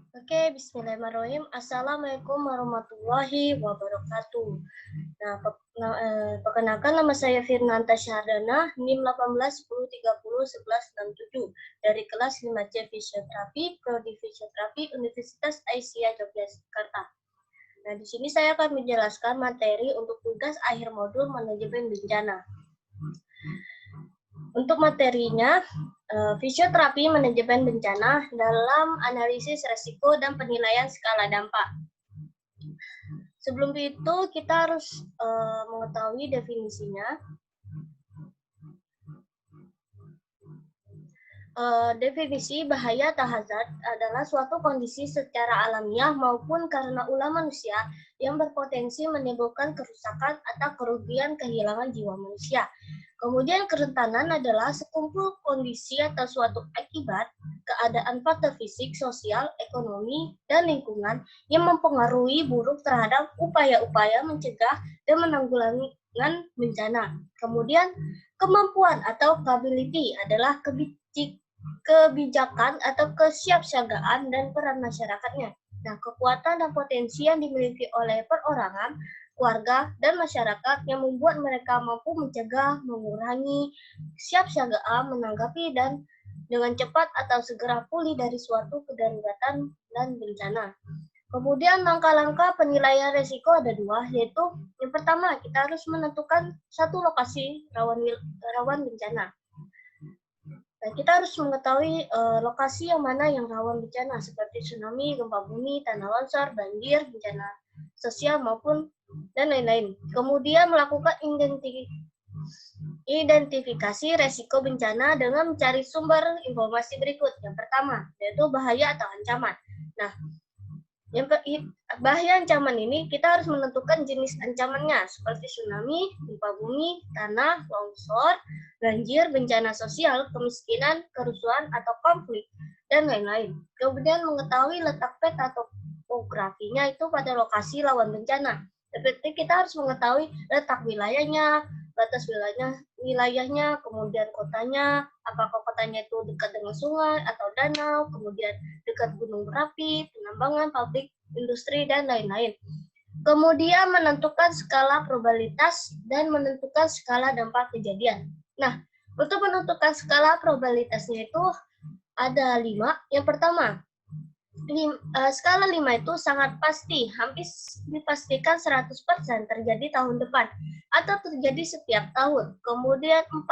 Oke, bismillahirrahmanirrahim. Assalamualaikum warahmatullahi wabarakatuh. Perkenalkan nama saya Firnanta Syahrdana, NIM 1810301167 dari kelas 5C Fisioterapi, Prodi Fisioterapi Universitas Aisyah Yogyakarta. Nah, di sini saya akan menjelaskan materi untuk tugas akhir modul manajemen bencana. Untuk materinya, fisioterapi manajemen bencana dalam analisis resiko dan penilaian skala dampak. Sebelum itu, kita harus mengetahui definisinya. Definisi bahaya atau hazard adalah suatu kondisi secara alamiah maupun karena ulah manusia yang berpotensi menimbulkan kerusakan atau kerugian kehilangan jiwa manusia. Kemudian kerentanan adalah sekumpul kondisi atau suatu akibat keadaan faktor fisik, sosial, ekonomi, dan lingkungan yang mempengaruhi buruk terhadap upaya-upaya mencegah dan menanggulangi bencana. Kemudian kemampuan atau capability adalah kebijakan atau kesiapsiagaan dan peran masyarakatnya. Nah, kekuatan dan potensi yang dimiliki oleh perorangan, keluarga, dan masyarakat yang membuat mereka mampu mencegah, mengurangi, siapsiagaan, menanggapi, dan dengan cepat atau segera pulih dari suatu kedaruratan dan bencana. Kemudian langkah-langkah penilaian resiko ada dua, yaitu yang pertama kita harus menentukan satu lokasi rawan bencana. Nah, kita harus mengetahui lokasi yang mana yang rawan bencana seperti tsunami, gempa bumi, tanah longsor, banjir, bencana sosial maupun dan lain-lain. Kemudian melakukan identifikasi resiko bencana dengan mencari sumber informasi berikut. Yang pertama, yaitu bahaya atau ancaman. Nah, bahaya ancaman ini kita harus menentukan jenis ancamannya seperti tsunami, gempa bumi, tanah, longsor, banjir, bencana sosial, kemiskinan, kerusuhan atau konflik, dan lain-lain. Kemudian mengetahui letak peta atau topografinya itu pada lokasi lawan bencana. Seperti kita harus mengetahui letak wilayahnya, batas wilayahnya, kemudian kotanya, apakah kotanya itu dekat dengan sungai atau danau, kemudian dekat gunung berapi, penambangan, pabrik, industri, dan lain-lain. Kemudian menentukan skala probabilitas dan menentukan skala dampak kejadian. Nah, untuk menentukan skala probabilitasnya itu ada 5. Yang pertama, skala 5 itu sangat pasti, hampir dipastikan 100% terjadi tahun depan atau terjadi setiap tahun. Kemudian 4,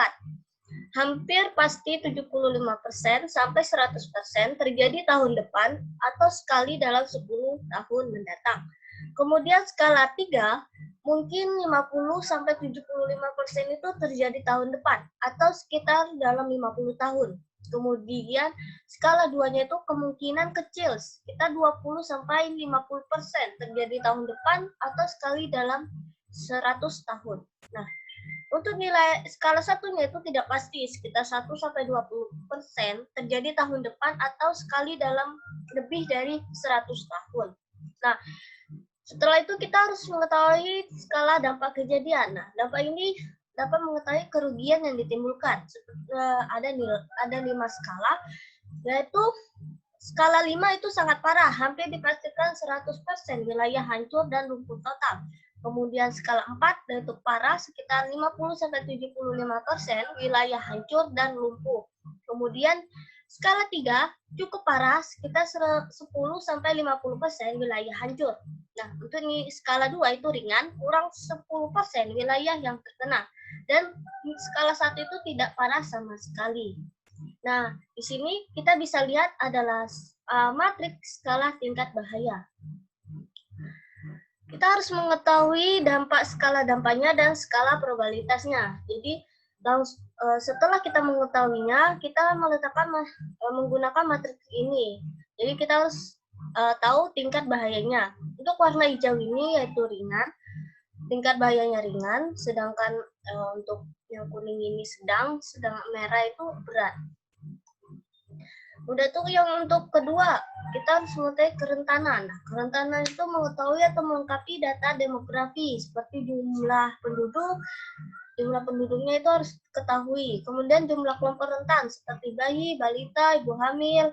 hampir pasti 75% sampai 100% terjadi tahun depan atau sekali dalam 10 tahun mendatang. Kemudian skala 3, mungkin 50 sampai 75% itu terjadi tahun depan atau sekitar dalam 50 tahun. Kemudian skala 2-nya itu kemungkinan kecil, sekitar 20 sampai 50% terjadi tahun depan atau sekali dalam 100 tahun. Nah, untuk nilai skala 1-nya itu tidak pasti, sekitar 1 sampai 20% terjadi tahun depan atau sekali dalam lebih dari 100 tahun. Nah, setelah itu kita harus mengetahui skala dampak kejadian. Nah, dampak ini dapat mengetahui kerugian yang ditimbulkan. Ada 5 skala, yaitu skala 5 itu sangat parah, hampir dipastikan 100% wilayah hancur dan lumpuh total. Kemudian skala 4 yaitu parah, sekitar 50-75% wilayah hancur dan lumpuh. Kemudian skala 3 cukup parah, sekitar 10-50% wilayah hancur. Nah, untuk skala 2 itu ringan, kurang 10% wilayah yang terkena. Dan skala 1 itu tidak parah sama sekali. Nah, di sini kita bisa lihat adalah matriks skala tingkat bahaya. Kita harus mengetahui dampak skala dampaknya dan skala probabilitasnya. Jadi, setelah kita mengetahuinya, kita menggunakan matriks ini. Jadi, kita harus tahu tingkat bahayanya. Untuk warna hijau ini yaitu ringan, tingkat bahayanya ringan, sedangkan untuk yang kuning ini sedang merah itu berat. Udah tuh yang untuk kedua, kita harus mengetahui kerentanan. Nah, kerentanan itu mengetahui atau melengkapi data demografi seperti jumlah penduduknya itu harus diketahui. Kemudian jumlah kelompok rentan seperti bayi, balita, ibu hamil,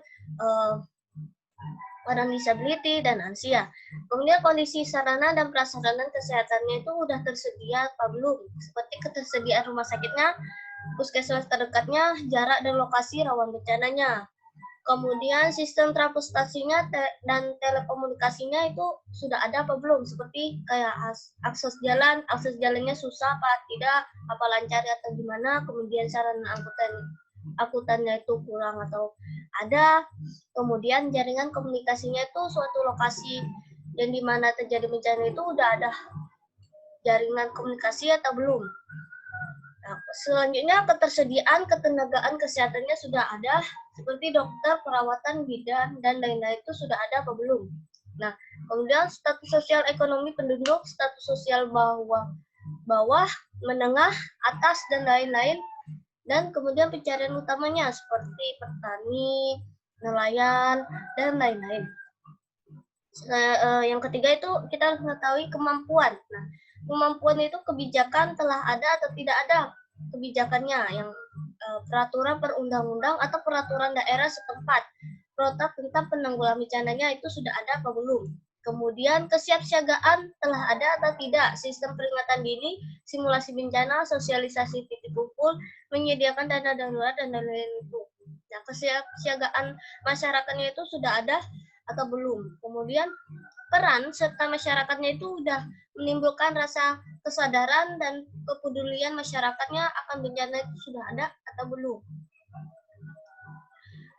orang disability, dan lansia. Kemudian kondisi sarana dan prasarana kesehatannya itu udah tersedia apa belum? Seperti ketersediaan rumah sakitnya, puskesmas terdekatnya, jarak dan lokasi rawan bencananya. Kemudian sistem transportasinya dan telekomunikasinya itu sudah ada apa belum? Seperti kayak akses jalannya susah apa tidak, apa lancar atau gimana. Kemudian sarana angkutannya itu kurang atau ada. Kemudian jaringan komunikasinya itu suatu lokasi yang dimana terjadi bencana itu udah ada jaringan komunikasi atau belum. Nah, selanjutnya ketersediaan ketenagaan kesehatannya sudah ada, seperti dokter, perawatan, bidan, dan lain-lain itu sudah ada apa belum. Nah, kemudian status sosial ekonomi penduduk, status sosial bawah, menengah, atas, dan lain-lain. Dan kemudian pencarian utamanya seperti petani, nelayan, dan lain-lain. Yang ketiga itu kita harus mengetahui kemampuan. Nah, kemampuan itu kebijakan telah ada atau tidak ada kebijakannya, yang peraturan perundang-undang atau peraturan daerah setempat, protap tentang penanggulangan bencananya itu sudah ada apa belum. Kemudian kesiapsiagaan telah ada atau tidak, sistem peringatan dini, simulasi bencana, sosialisasi titik kumpul, menyediakan dana darurat, dan lain-lain itu. Nah, kesiapsiagaan masyarakatnya itu sudah ada atau belum. Kemudian peran serta masyarakatnya itu sudah menimbulkan rasa kesadaran dan kepedulian masyarakatnya akan bencana itu sudah ada atau belum.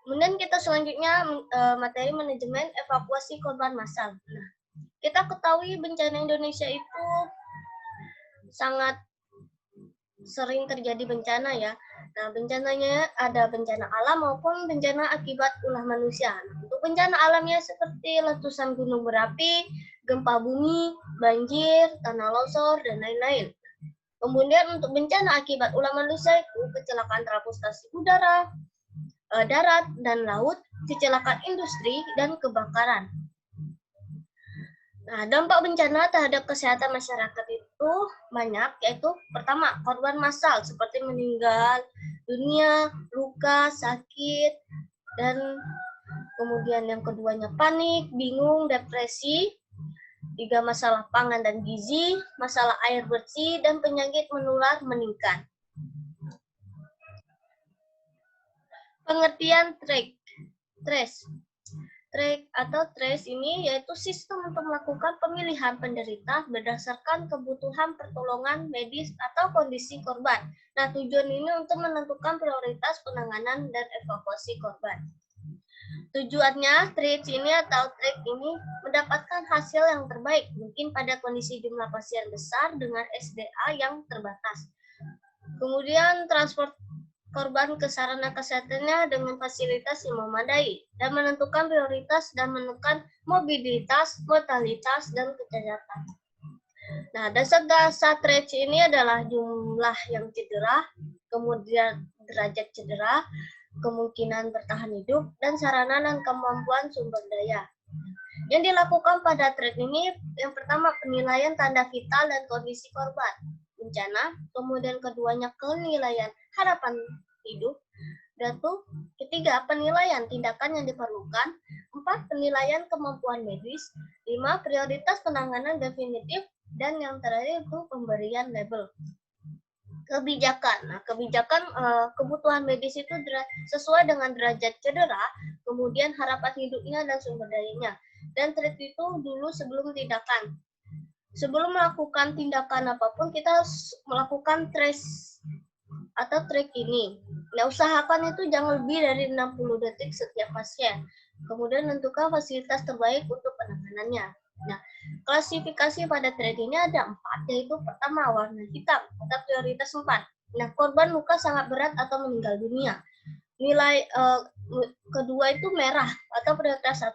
Kemudian kita selanjutnya materi manajemen evakuasi korban massal. Nah, kita ketahui bencana Indonesia itu sangat sering terjadi bencana ya. Nah, bencananya ada bencana alam maupun bencana akibat ulah manusia. Untuk bencana alamnya seperti letusan gunung berapi, gempa bumi, banjir, tanah longsor, dan lain-lain. Kemudian untuk bencana akibat ulah manusia itu kecelakaan transportasi udara, darat, dan laut, kecelakaan industri, dan kebakaran. Nah, dampak bencana terhadap kesehatan masyarakat itu banyak, yaitu pertama, korban massal seperti meninggal dunia, luka, sakit, dan kemudian yang keduanya panik, bingung, depresi. Tiga, masalah pangan dan gizi, masalah air bersih, dan penyakit menular meningkat. Pengertian trace atau trace ini yaitu sistem untuk melakukan pemilihan penderita berdasarkan kebutuhan pertolongan medis atau kondisi korban. Nah, tujuan ini untuk menentukan prioritas penanganan dan evakuasi korban. Tujuannya, trace ini atau track ini mendapatkan hasil yang terbaik mungkin pada kondisi jumlah pasien besar dengan SDA yang terbatas. Kemudian transport korban ke sarana kesehatannya dengan fasilitas yang memadai dan menentukan prioritas dan menekan mobilitas, mortalitas, dan kecacatan. Nah, dasar trace ini adalah jumlah yang cedera, kemudian derajat cedera, kemungkinan bertahan hidup, dan sarana dan kemampuan sumber daya. Yang dilakukan pada trace ini, yang pertama penilaian tanda vital dan kondisi korban bencana, kemudian keduanya penilaian harapan hidup, dan ketiga penilaian tindakan yang diperlukan, 4 penilaian kemampuan medis, 5 prioritas penanganan definitif, dan yang terakhir itu pemberian label. Kebijakan. Nah, kebijakan kebutuhan medis itu sesuai dengan derajat cedera, kemudian harapan hidupnya dan sumber dayanya. Dan trace itu dulu sebelum tindakan. Sebelum melakukan tindakan apapun, kita harus melakukan trace atau track ini. Nah, usahakan itu jangan lebih dari 60 detik setiap pasien. Kemudian tentukan fasilitas terbaik untuk penanganannya. Nah, klasifikasi pada track ini ada 4, yaitu pertama warna hitam atau prioritas 4. Nah, korban luka sangat berat atau meninggal dunia. Nilai kedua itu merah atau prioritas 1.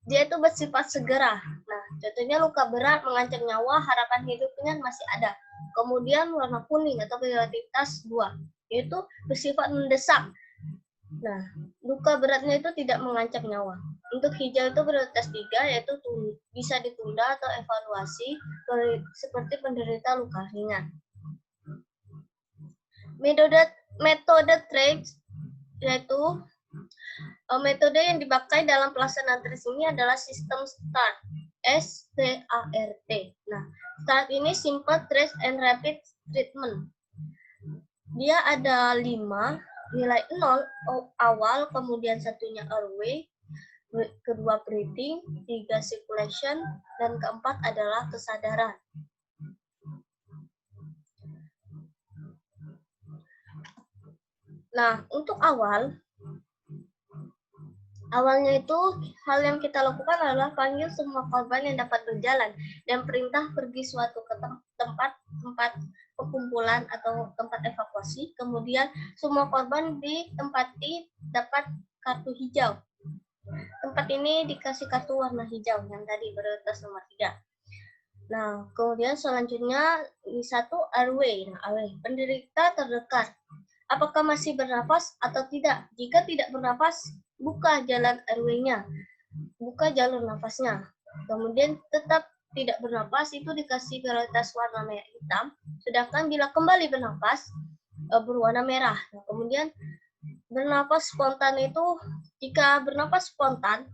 Dia itu bersifat segera. Nah, contohnya luka berat mengancam nyawa, harapan hidupnya masih ada. Kemudian warna kuning atau prioritas 2, yaitu bersifat mendesak. Nah, luka beratnya itu tidak mengancam nyawa. Untuk hijau itu prioritas 3, yaitu bisa ditunda atau evaluasi seperti penderita luka ringan. Metode trace yaitu Metode yang dipakai dalam pelaksanaan trace ini adalah sistem START. START. Nah, START ini Simple Trace and Rapid Treatment. Dia ada 5, nilai 0 awal, kemudian satunya airway, kedua breathing, 3 circulation, dan keempat adalah kesadaran. Nah, untuk awalnya itu hal yang kita lakukan adalah panggil semua korban yang dapat berjalan dan perintah pergi suatu ke tempat perkumpulan atau tempat evakuasi. Kemudian semua korban ditempati dapat kartu hijau. Tempat ini dikasih kartu warna hijau yang tadi prioritas nomor 3. Nah, kemudian selanjutnya di 1 airway. Nah, airway, penderita terdekat. Apakah masih bernapas atau tidak? Jika tidak bernapas, buka jalan airway-nya, buka jalur nafasnya. Kemudian tetap tidak bernapas itu dikasih prioritas warna merah hitam. Sedangkan bila kembali bernapas berwarna merah. Nah, kemudian bernapas spontan itu jika bernapas spontan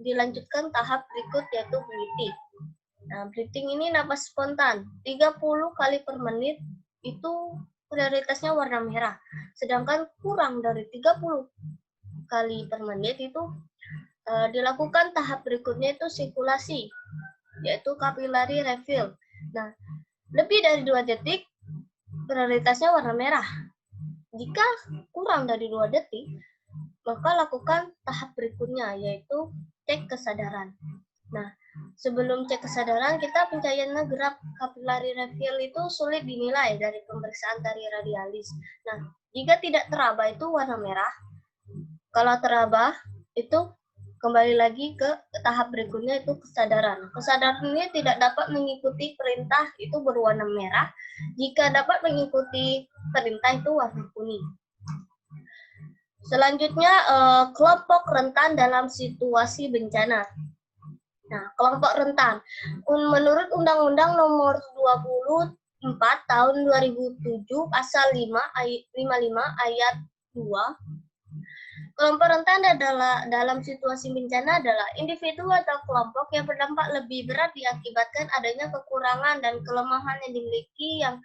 dilanjutkan tahap berikut yaitu breathing. Nah, breathing ini napas spontan 30 kali per menit itu prioritasnya warna merah. Sedangkan kurang dari 30 kali per menit itu dilakukan tahap berikutnya itu sirkulasi, yaitu capillary refill. Nah, lebih dari 2 detik prioritasnya warna merah. Jika kurang dari 2 detik, maka lakukan tahap berikutnya, yaitu cek kesadaran. Nah, sebelum cek kesadaran, kita pencahayaan gerak capillary refill itu sulit dinilai dari pemeriksaan dari radialis. Nah, jika tidak teraba itu warna merah. Kalau teraba itu kembali lagi ke tahap berikutnya itu kesadaran. Kesadaran ini tidak dapat mengikuti perintah itu berwarna merah. Jika dapat mengikuti perintah itu warna kuning. Selanjutnya kelompok rentan dalam situasi bencana. Nah, kelompok rentan. Menurut Undang-Undang Nomor 24 Tahun 2007 Pasal 55 Ayat 2, kelompok rentan adalah dalam situasi bencana adalah individu atau kelompok yang berdampak lebih berat diakibatkan adanya kekurangan dan kelemahan yang dimiliki yang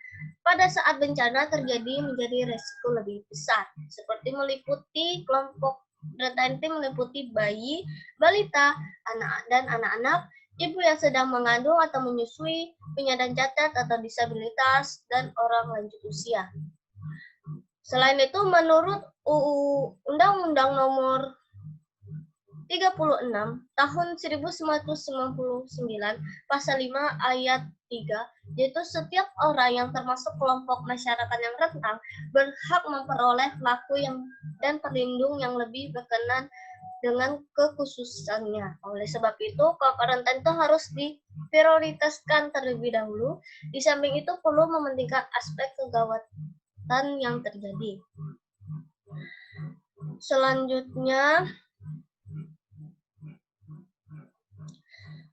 pada saat bencana terjadi menjadi resiko lebih besar. Seperti meliputi kelompok rentan itu meliputi bayi, balita, dan anak-anak, ibu yang sedang mengandung atau menyusui, penyandang cacat atau disabilitas, dan orang lanjut usia. Selain itu, menurut Undang-Undang Nomor 36 Tahun 1999 Pasal 5 Ayat 3, yaitu setiap orang yang termasuk kelompok masyarakat yang rentan berhak memperoleh pelaku dan perlindung yang lebih berkenan dengan kekhususannya. Oleh sebab itu, kelompok rentan itu harus diprioritaskan terlebih dahulu. Di samping itu perlu mementingkan aspek kegawatan yang terjadi. Selanjutnya,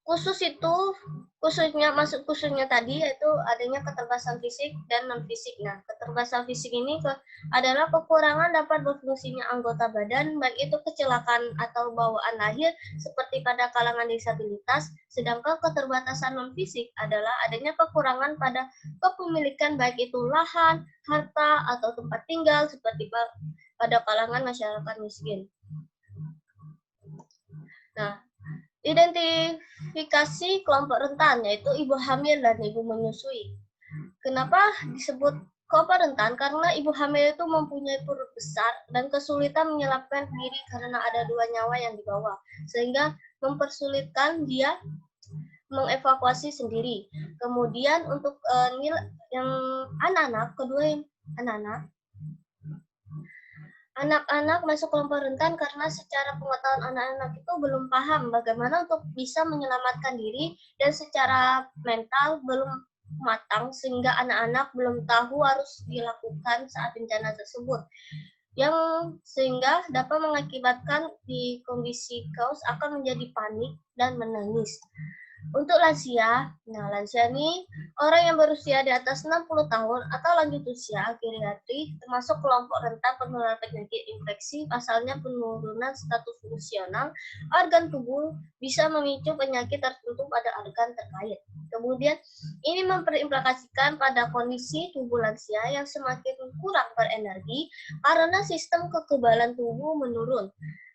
khususnya tadi yaitu adanya keterbatasan fisik dan non fisik. Nah, keterbatasan fisik ini adalah kekurangan dapat berfungsinya anggota badan, baik itu kecelakaan atau bawaan lahir seperti pada kalangan disabilitas. Sedangkan keterbatasan non fisik adalah adanya kekurangan pada kepemilikan baik itu lahan, harta atau tempat tinggal seperti pada kalangan masyarakat miskin. Nah, identifikasi kelompok rentan yaitu ibu hamil dan ibu menyusui. Kenapa disebut kelompok rentan? Karena ibu hamil itu mempunyai perut besar dan kesulitan menyelapkan diri karena ada 2 nyawa yang dibawa, sehingga mempersulitkan dia mengevakuasi sendiri. Kemudian untuk yang anak-anak, anak-anak masuk kelompok rentan karena secara pengetahuan anak-anak itu belum paham bagaimana untuk bisa menyelamatkan diri dan secara mental belum matang sehingga anak-anak belum tahu harus dilakukan saat bencana tersebut. Yang sehingga dapat mengakibatkan di kondisi kaos akan menjadi panik dan menangis. Untuk lansia, nah lansia ini orang yang berusia di atas 60 tahun atau lanjut usia geriatri termasuk kelompok rentan penularan penyakit infeksi, pasalnya penurunan status fungsional organ tubuh bisa memicu penyakit tertentu pada organ terkait. Kemudian ini memperimplikasikan pada kondisi tubuh lansia yang semakin kurang berenergi karena sistem kekebalan tubuh menurun.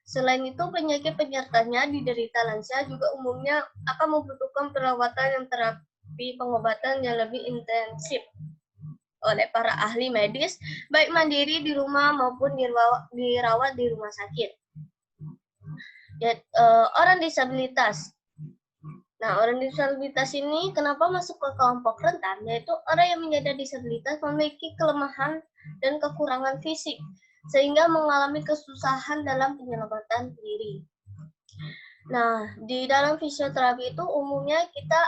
Selain itu, penyakit penyertanya diderita lansia juga umumnya akan membutuhkan perawatan yang terapi pengobatan yang lebih intensif oleh para ahli medis, baik mandiri di rumah maupun dirawat di rumah sakit. Orang disabilitas. Nah, orang disabilitas ini kenapa masuk ke kelompok rentan? Yaitu orang yang menyandang disabilitas memiliki kelemahan dan kekurangan fisik, sehingga mengalami kesusahan dalam penyelamatan diri. Nah, di dalam fisioterapi itu umumnya kita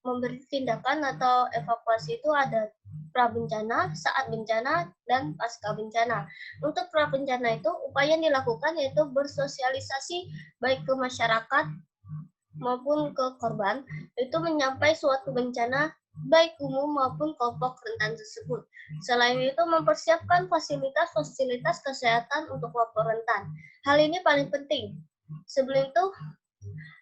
memberi tindakan atau evakuasi itu ada prabencana, saat bencana, dan pasca bencana. Untuk prabencana itu upaya yang dilakukan yaitu bersosialisasi baik ke masyarakat maupun ke korban, itu menyampai suatu bencana baik umum maupun kelompok rentan tersebut. Selain itu mempersiapkan fasilitas-fasilitas kesehatan untuk kelompok rentan. Hal ini paling penting. Sebelum itu,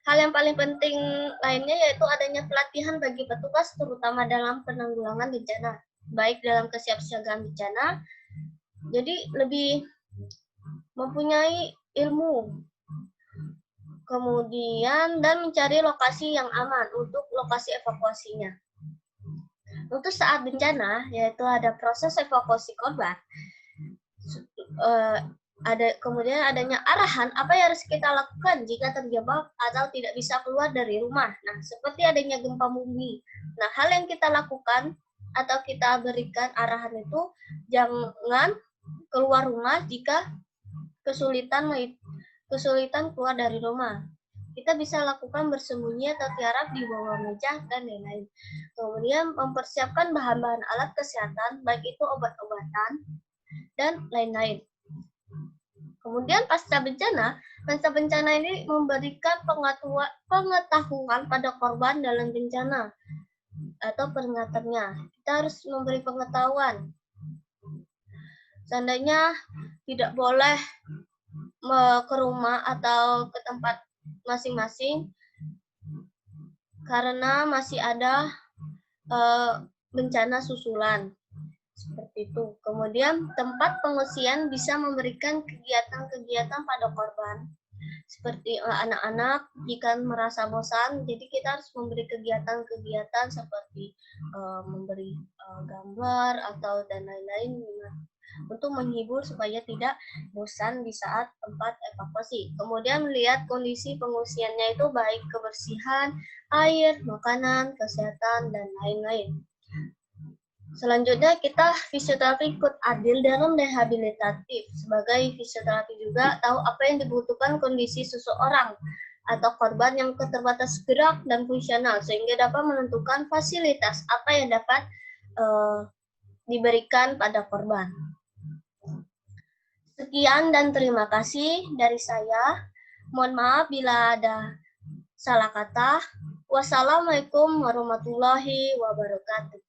hal yang paling penting lainnya yaitu adanya pelatihan bagi petugas terutama dalam penanggulangan bencana, baik dalam kesiapsiagaan bencana, jadi lebih mempunyai ilmu, kemudian dan mencari lokasi yang aman untuk lokasi evakuasinya. Untuk saat bencana, yaitu ada proses evakuasi korban, kemudian adanya arahan apa yang harus kita lakukan jika terjebak atau tidak bisa keluar dari rumah. Nah, seperti adanya gempa bumi. Nah, hal yang kita lakukan atau kita berikan arahan itu jangan keluar rumah jika kesulitan keluar dari rumah. Kita bisa lakukan bersembunyi atau tiarap di bawah meja dan lain-lain. Kemudian mempersiapkan bahan-bahan alat kesehatan, baik itu obat-obatan dan lain-lain. Kemudian pasca bencana ini memberikan pengetahuan pada korban dalam bencana atau peringatannya. Kita harus memberi pengetahuan. Seandainya tidak boleh ke rumah atau ke tempat masing-masing karena masih ada bencana susulan seperti itu. Kemudian tempat pengungsian bisa memberikan kegiatan-kegiatan pada korban seperti anak-anak jika merasa bosan, jadi kita harus memberi kegiatan-kegiatan seperti memberi gambar atau dan lain-lain untuk menghibur supaya tidak bosan di saat tempat evakuasi. Kemudian melihat kondisi pengungsiannya itu baik kebersihan, air, makanan, kesehatan, dan lain-lain. Selanjutnya kita fisioterapi ikut adil dalam rehabilitatif. Sebagai fisioterapi juga tahu apa yang dibutuhkan kondisi seseorang atau korban yang keterbatas gerak dan fungsional sehingga dapat menentukan fasilitas apa yang dapat diberikan pada korban. Sekian dan terima kasih dari saya. Mohon maaf bila ada salah kata. Wassalamualaikum warahmatullahi wabarakatuh.